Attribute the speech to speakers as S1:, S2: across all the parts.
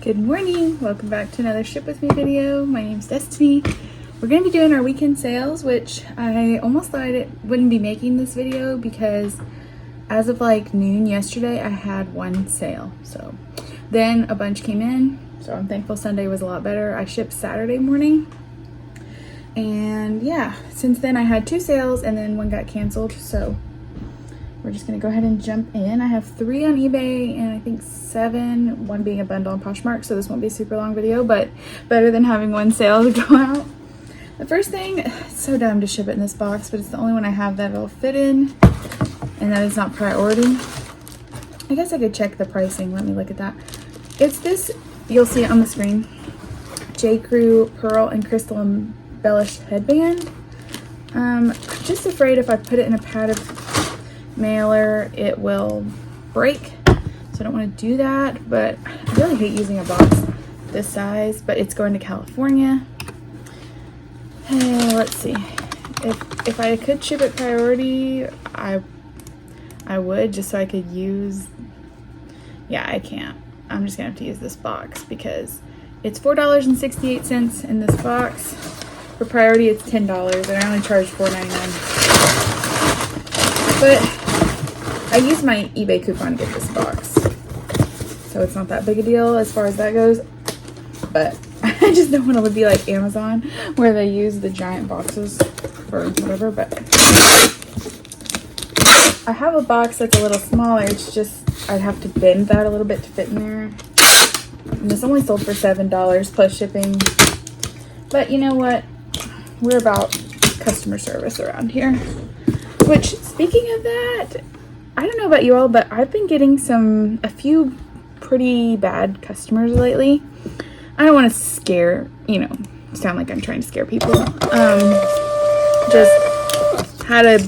S1: Good morning, welcome back to another Ship With Me video. My name's Destiny. We're going to be doing our weekend sales, which I almost thought I wouldn't be making this video because as of like noon yesterday, I had one sale. So then a bunch came in, so I'm thankful Sunday was a lot better. I shipped Saturday morning. And yeah, since then I had two sales and then one got canceled. So we're just gonna go ahead and jump in. I have 3 on eBay and I think 7, one being a bundle on Poshmark, so this won't be a super long video, but better than having one sale to go out. The first thing, it's so dumb to ship it in this box, but it's the only one I have that it'll fit in, and that is not priority. I guess I could check the pricing. Let me look at that. It's this, you'll see it on the screen, J. Crew Pearl and Crystal Embellished Headband. I'm just afraid if I put it in a padded mailer it will break, so I don't want to do that. But I really hate using a box this size, but it's going to California. Hey, let's see, if I could ship it priority, I would, just so I could use, yeah, I can't. I'm just gonna have to use this box because it's $4.68 in this box. For priority it's $10 and I only charge $4.99. But I used my eBay coupon to get this box, so it's not that big a deal as far as that goes. But I just don't want it to be like Amazon where they use the giant boxes for whatever. But I have a box that's a little smaller. It's just I'd have to bend that a little bit to fit in there. And this only sold for $7 plus shipping. But you know what? We're about customer service around here. Which, speaking of that, I don't know about you all, but I've been getting a few pretty bad customers lately. I don't want to sound like I'm trying to scare people. Just had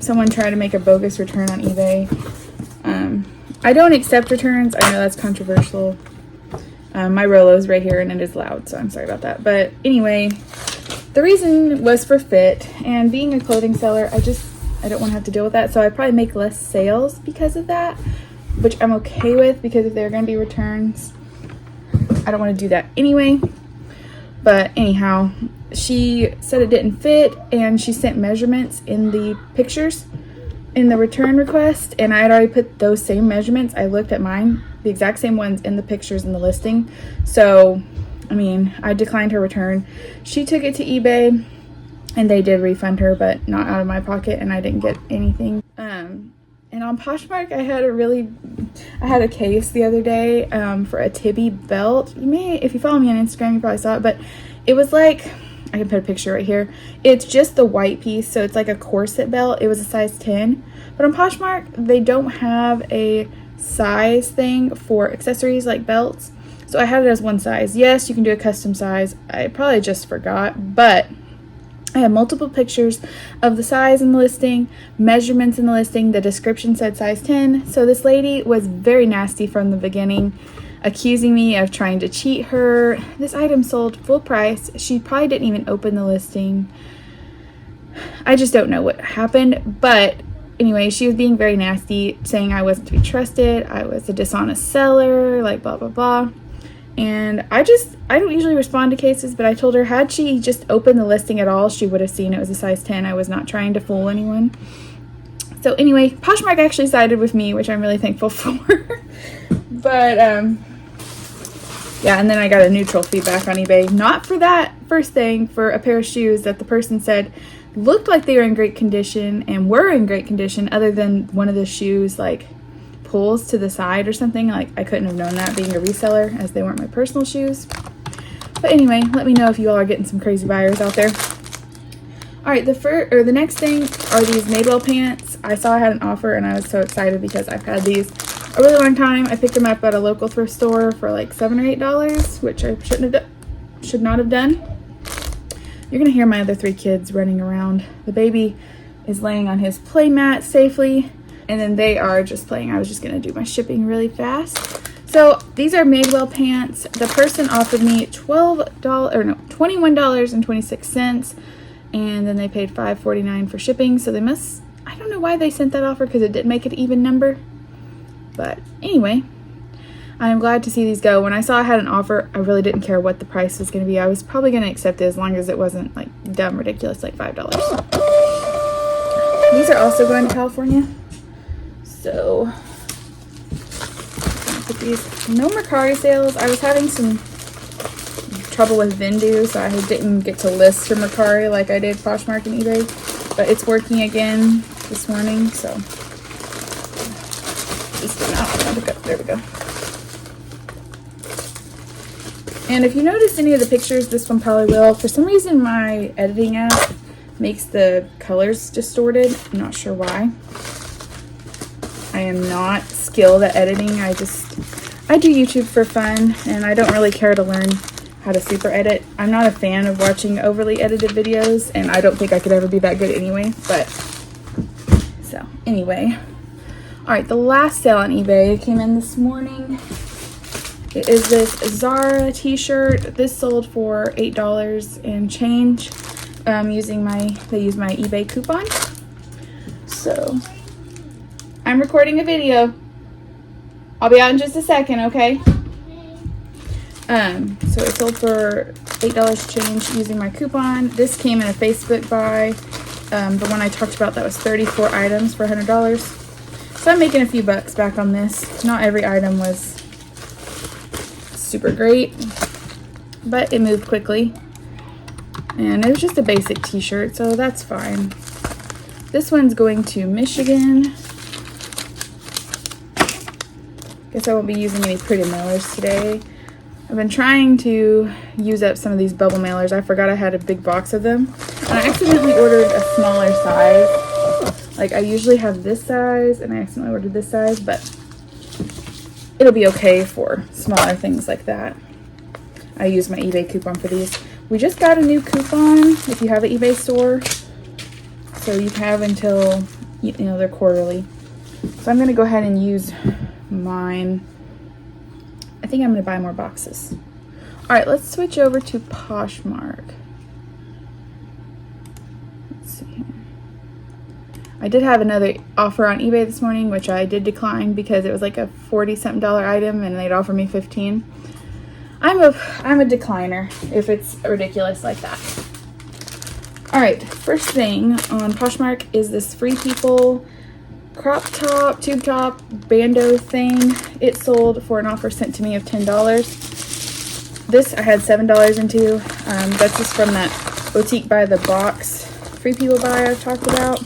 S1: someone try to make a bogus return on eBay. I don't accept returns. I know that's controversial. My Rolo's right here and it is loud, so I'm sorry about that. But anyway, the reason was for fit, and being a clothing seller, I don't want to have to deal with that, so I probably make less sales because of that, which I'm okay with, because if there are going to be returns, I don't want to do that anyway. But anyhow, she said it didn't fit, and she sent measurements in the pictures in the return request, and I had already put those same measurements. I looked at mine, the exact same ones in the pictures in the listing. So, I mean, I declined her return. She took it to eBay, and they did refund her, but not out of my pocket, and I didn't get anything. And on Poshmark, I had a case the other day for a Tibby belt. If you follow me on Instagram, you probably saw it, but it was like, I can put a picture right here. It's just the white piece, so it's like a corset belt. It was a size 10, but on Poshmark, they don't have a size thing for accessories like belts, so I had it as one size. Yes, you can do a custom size. I probably just forgot, but I had multiple pictures of the size in the listing, measurements in the listing. The description said size 10. So this lady was very nasty from the beginning, accusing me of trying to cheat her. This item sold full price. She probably didn't even open the listing. I just don't know what happened. But anyway, she was being very nasty, saying I wasn't to be trusted. I was a dishonest seller, like blah, blah, blah. And I don't usually respond to cases, but I told her had she just opened the listing at all, she would have seen it was a size 10. I was not trying to fool anyone. So anyway, Poshmark actually sided with me, which I'm really thankful for. But yeah, and then I got a neutral feedback on eBay. Not for that first thing, for a pair of shoes that the person said looked like they were in great condition and were in great condition, other than one of the shoes like pulls to the side or something. Like, I couldn't have known that being a reseller, as they weren't my personal shoes. But anyway, let me know if you all are getting some crazy buyers out there. All right, the next thing are these Madewell pants. I saw I had an offer and I was so excited because I've had these a really long time. I picked them up at a local thrift store for like $7 or $8, which I should not have done. You're gonna hear my other 3 kids running around. The baby is laying on his play mat safely, and then they are just playing. I was just gonna do my shipping really fast. So these are Madewell pants. The person offered me $21.26, and then they paid $5.49 for shipping. So they must, I don't know why they sent that offer, because it didn't make it even number. But anyway, I'm glad to see these go. When I saw I had an offer, I really didn't care what the price was going to be. I was probably going to accept it as long as it wasn't like dumb ridiculous, like $5. These are also going to California. So, put these. No Mercari sales. I was having some trouble with Vendu, so I didn't get to list for Mercari like I did Poshmark and eBay. But it's working again this morning, so. Just there we go. And if you notice any of the pictures, this one probably will. For some reason, my editing app makes the colors distorted. I'm not sure why. I am not skilled at editing. I do YouTube for fun, and I don't really care to learn how to super edit. I'm not a fan of watching overly edited videos, and I don't think I could ever be that good anyway. But, so, anyway. Alright, the last sale on eBay came in this morning. It is this Zara t-shirt. This sold for $8 and change. They use my eBay coupon. So, I'm recording a video. I'll be out in just a second, okay? So it sold for $8 change using my coupon. This came in a Facebook buy. The one I talked about, that was 34 items for $100. So I'm making a few bucks back on this. Not every item was super great, but it moved quickly. And it was just a basic t-shirt, so that's fine. This one's going to Michigan. Guess I won't be using any pretty mailers today. I've been trying to use up some of these bubble mailers. I forgot I had a big box of them. And I accidentally ordered a smaller size. Like, I usually have this size, and I accidentally ordered this size, but it'll be okay for smaller things like that. I use my eBay coupon for these. We just got a new coupon if you have an eBay store. So you have until, you know, they're quarterly. So I'm going to go ahead and use mine. I think I'm going to buy more boxes. Alright, let's switch over to Poshmark. Let's see here. I did have another offer on eBay this morning, which I did decline because it was like a $40-something item and they'd offer me $15. I'm a decliner if it's ridiculous like that. Alright, first thing on Poshmark is this Free People crop top, tube top, bandeau thing. It sold for an offer sent to me of $10. This I had $7 into. That's just from that Boutique by the Box Free People buy I've talked about.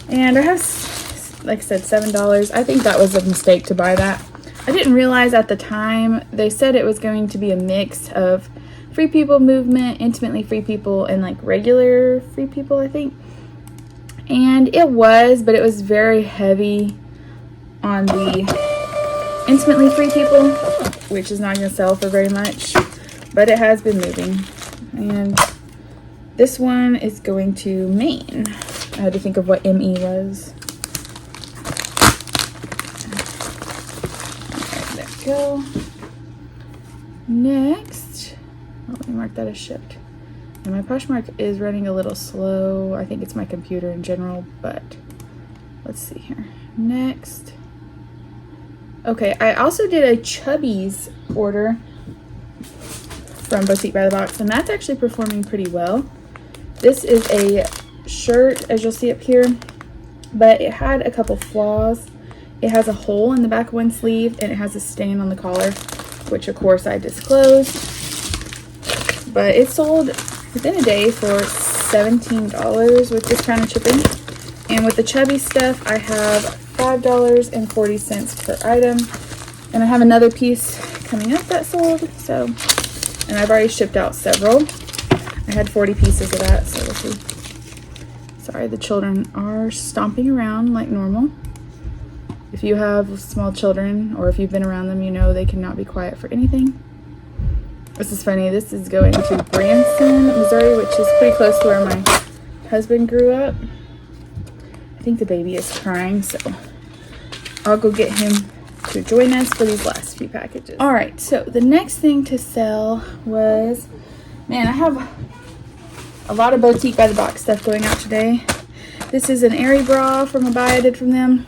S1: And I have, like I said, $7. I think that was a mistake to buy that. I didn't realize at the time, they said it was going to be a mix of Free People movement, Intimately Free People, and like regular Free People, I think. And it was, but it was very heavy on the Intimately Free People, which is not going to sell for very much, but it has been moving. And this one is going to Maine. I had to think of what ME was. Alright, there we go. Next, let me mark that as shipped. And my Poshmark is running a little slow. I think it's my computer in general, but let's see here. Next. Okay, I also did a Chubbies order from Boutique by the Box, and that's actually performing pretty well. This is a shirt, as you'll see up here, but it had a couple flaws. It has a hole in the back of one sleeve, and it has a stain on the collar, which of course I disclosed. But it sold within a day for $17 with discounted shipping. And with the Chubby stuff, I have $5.40 per item. And I have another piece coming up that sold, so, and I've already shipped out several. I had 40 pieces of that, so we'll see. Sorry, the children are stomping around like normal. If you have small children, or if you've been around them, you know they cannot be quiet for anything. This is funny. This is going to Branson, Missouri, which is pretty close to where my husband grew up. I think the baby is crying, so I'll go get him to join us for these last few packages. All right, so the next thing to sell was, man, I have a lot of Boutique by the Box stuff going out today. This is an Aerie bra from a buy I did from them.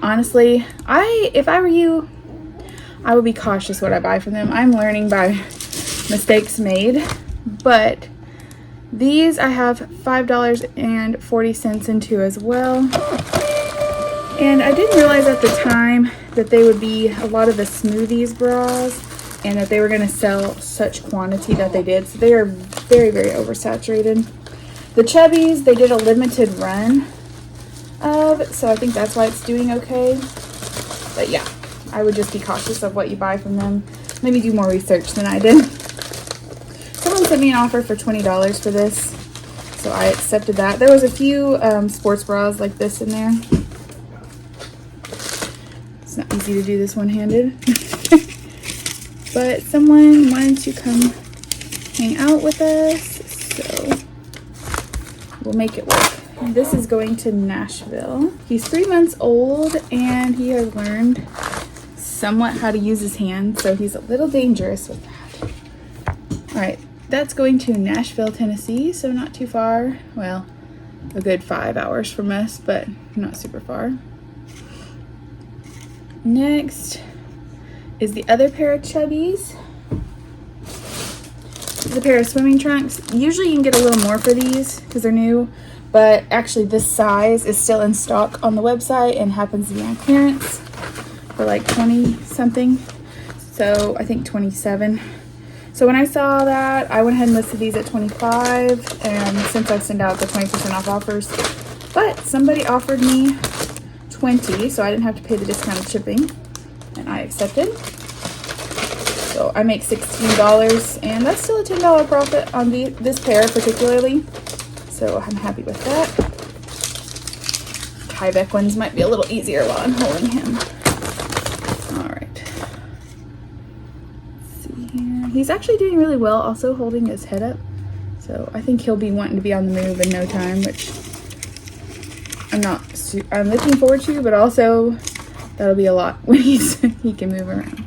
S1: Honestly, if I were you, I would be cautious what I buy from them. I'm learning by mistakes made, but these I have $5.40 into as well. And I didn't realize at the time that they would be a lot of the smoothies bras and that they were going to sell such quantity that they did. So they are very, very oversaturated. The Chubbies, they did a limited run of, so I think that's why it's doing okay. But yeah, I would just be cautious of what you buy from them. Maybe do more research than I did. Someone sent me an offer for $20 for this, so I accepted that. There was a few sports bras like this in there. It's not easy to do this one-handed. But someone wanted to come hang out with us, so we'll make it work. And this is going to Nashville. He's 3 months old and he has learned somewhat how to use his hands, so he's a little dangerous with that. All right, that's going to Nashville, Tennessee, so not too far. Well, a good 5 hours from us, but not super far. Next is the other pair of Chubbies. The pair of swimming trunks. Usually you can get a little more for these because they're new, but actually this size is still in stock on the website and happens to be on clearance for like 20 something. So I think 27. So when I saw that, I went ahead and listed these at 25, and since I send out the 20% off offers, but somebody offered me 20, so I didn't have to pay the discounted shipping, and I accepted. So I make $16, and that's still a $10 profit on this pair particularly. So I'm happy with that. Tyvek ones might be a little easier while I'm holding him. All right. Let's see here. He's actually doing really well, also holding his head up. So I think he'll be wanting to be on the move in no time, which I'm looking forward to, but also that'll be a lot when he can move around.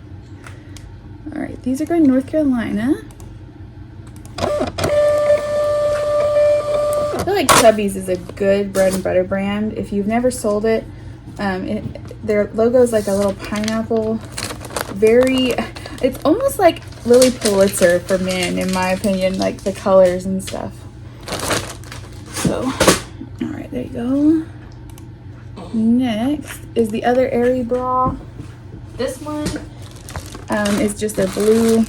S1: All right, these are going to North Carolina. I feel like Chubbies is a good bread and butter brand. If you've never sold it, their logo is like a little pineapple. It's almost like Lily Pulitzer for men, in my opinion, like the colors and stuff. So, all right, there you go. Next is the other Aerie bra. This one is just a blue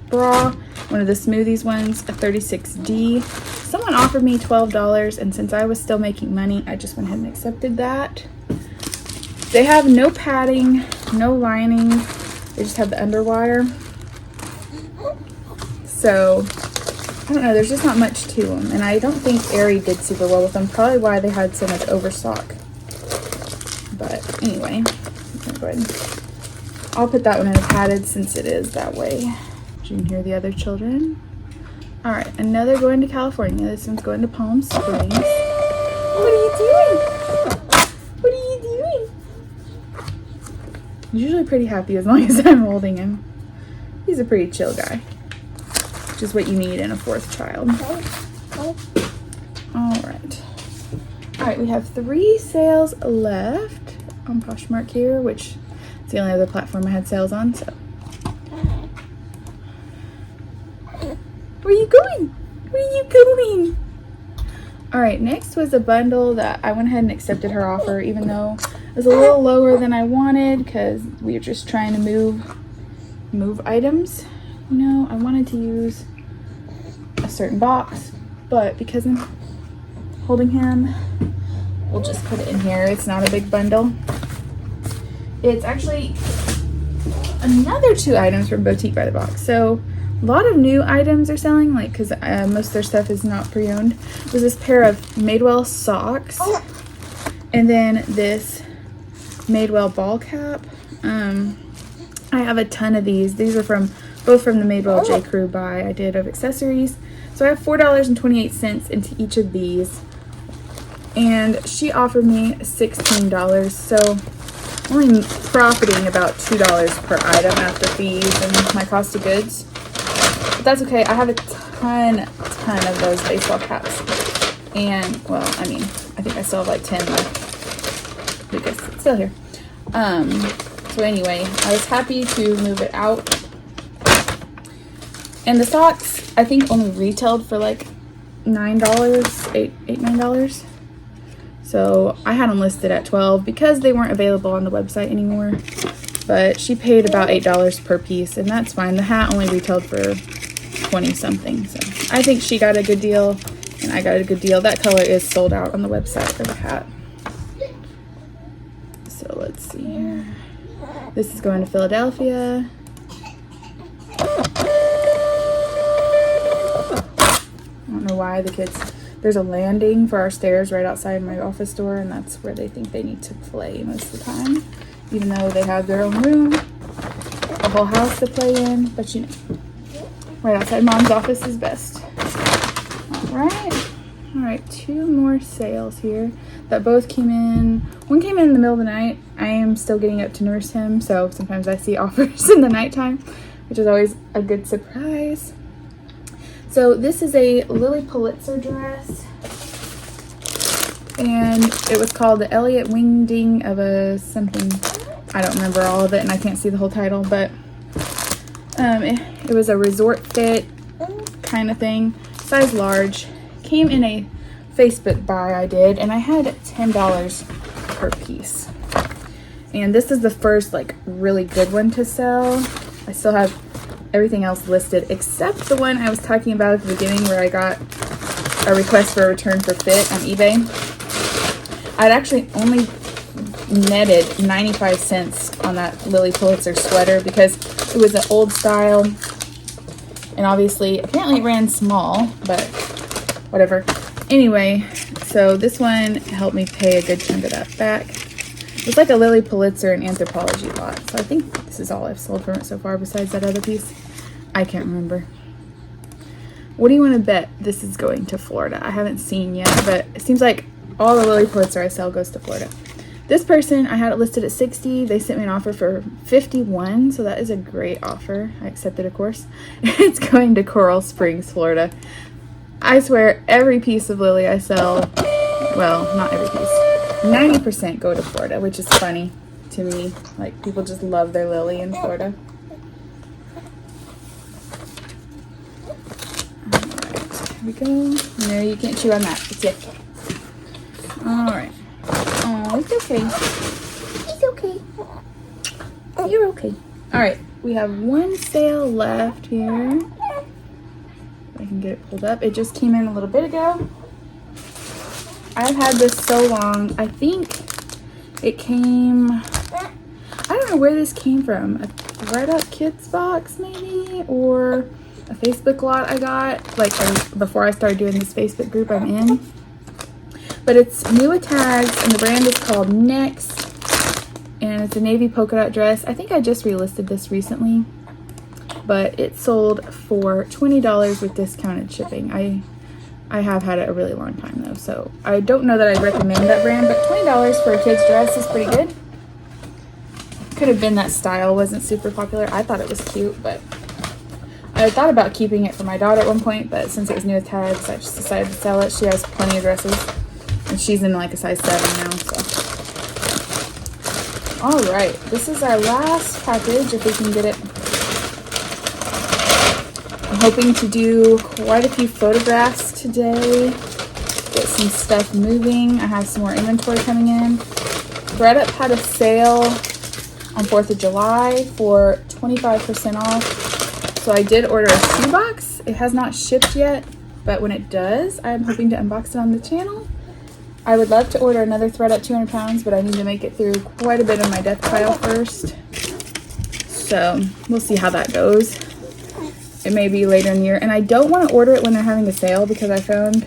S1: bra, one of the smoothies ones, a 36D. Someone offered me $12, and since I was still making money, I just went ahead and accepted that. They have no padding, no lining. They just have the underwire. So, I don't know, there's just not much to them. And I don't think Aerie did super well with them. Probably why they had so much overstock. But anyway, I'm gonna go ahead and I'll put that one in a padded since it is that way. You can hear the other children. All right, another going to California. This one's going to Palm Springs. What are you doing? What are you doing? He's usually pretty happy as long as I'm holding him. He's a pretty chill guy, which is what you need in a fourth child. All right. All right, we have 3 sales left on Poshmark here, which is the only other platform I had sales on, so. Where are you going? Where are you going? All right, next was a bundle that I went ahead and accepted her offer, even though it was a little lower than I wanted because we were just trying to move items. You know, I wanted to use a certain box, but because I'm holding him, we'll just put it in here. It's not a big bundle. It's actually another 2 items from Boutique by the Box. So a lot of new items are selling, like, because most of their stuff is not pre-owned. There's this pair of Madewell socks, and then this Madewell ball cap. I have a ton of these. These are both from the Madewell J. Crew buy I did of accessories. So I have $4.28 into each of these, and she offered me $16. So I'm only profiting about $2 per item after fees and my cost of goods. But that's okay. I have a ton of those baseball caps. And, well, I mean, I think I still have like 10 left because it's still here. So So anyway, I was happy to move it out. And the socks, I think, only retailed for like $9, $9. So I had them listed at $12 because they weren't available on the website anymore. But she paid about $8 per piece, and that's fine. The hat only retailed for 20 something. So I think she got a good deal, and I got a good deal. That color is sold out on the website for the hat. So let's see here. This is going to Philadelphia. I don't know why the kids, there's a landing for our stairs right outside my office door, and that's where they think they need to play most of the time, even though they have their own room, a whole house to play in. But you know, right outside mom's office is best. All right, 2 more sales here that both came in. One came in the middle of the night. I am still getting up to nurse him, so sometimes I see offers in the nighttime, which is always a good surprise. So this is a Lily Pulitzer dress, and it was called the Elliot Wingding of a something. I don't remember all of it, and I can't see the whole title, but it was a resort fit kind of thing, size large. Came in a Facebook buy I did, and I had $10 per piece. And this is the first like really good one to sell. I still have everything else listed except the one I was talking about at the beginning where I got a request for a return for fit on eBay. I'd actually only netted 95 cents on that Lily Pulitzer sweater because it was an old style, and obviously apparently it ran small, but whatever. Anyway, so this one helped me pay a good chunk of that back. It's like a Lily Pulitzer and Anthropologie lot. So I think this is all I've sold from it so far besides that other piece. I can't remember. What do you want to bet this is going to Florida? I haven't seen yet, but it seems like all the Lily Pulitzer I sell goes to Florida. This person, I had it listed at $60. They sent me an offer for $51, so that is a great offer. I accepted, of course. It's going to Coral Springs, Florida. I swear every piece of Lily I sell, well, not every piece, 90% go to Florida, which is funny to me. Like, people just love their Lily in Florida. Alright, here we go. No, you can't chew on that. It's yucky. Alright. Oh, it's okay. It's okay. You're okay. Alright, we have one sale left here. I can get it pulled up. It just came in a little bit ago. I've had this so long. I think it came, I don't know where this came from. A Thread Up Kids box maybe, or a Facebook lot I got like before I started doing this Facebook group I'm in. But it's new with tags, and the brand is called Next, and it's a navy polka dot dress. I think I just relisted this recently, but it sold for $20 with discounted shipping. I have had it a really long time though, so I don't know that I'd recommend that brand, but $20 for a kid's dress is pretty good. Could have been that style wasn't super popular. I thought it was cute, but I thought about keeping it for my daughter at one point, but since it was new with tags, I just decided to sell it. She has plenty of dresses, and she's in like a size 7 now, so. All right, this is our last package, if we can get it. I'm hoping to do quite a few photographs today, get some stuff moving. I have some more inventory coming in. Thread Up had a sale on 4th of July for 25% off. So I did order a shoebox. It has not shipped yet, but when it does, I'm hoping to unbox it on the channel. I would love to order another Thread Up 200 pounds, but I need to make it through quite a bit of my death pile first. So we'll see how that goes. It may be later in the year, and I don't want to order it when they're having a sale because I found,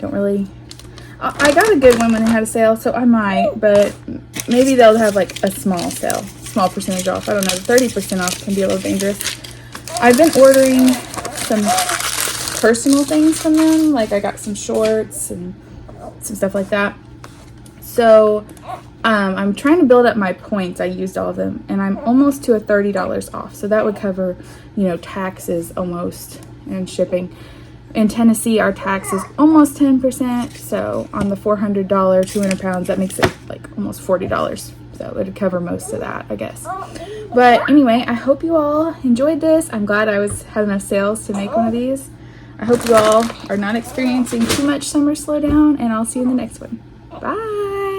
S1: I got a good one when they had a sale, so I might, but maybe they'll have like a small sale, small percentage off. I don't know, 30% off can be a little dangerous. I've been ordering some personal things from them, like I got some shorts and some stuff like that. So I'm trying to build up my points. I used all of them, and I'm almost to a $30 off. So that would cover, taxes almost and shipping. In Tennessee, our tax is almost 10%. So on the $400 200 pounds, that makes it like almost $40. So it would cover most of that, I guess. But anyway, I hope you all enjoyed this. I'm glad I had enough sales to make one of these. I hope you all are not experiencing too much summer slowdown, and I'll see you in the next one. Bye.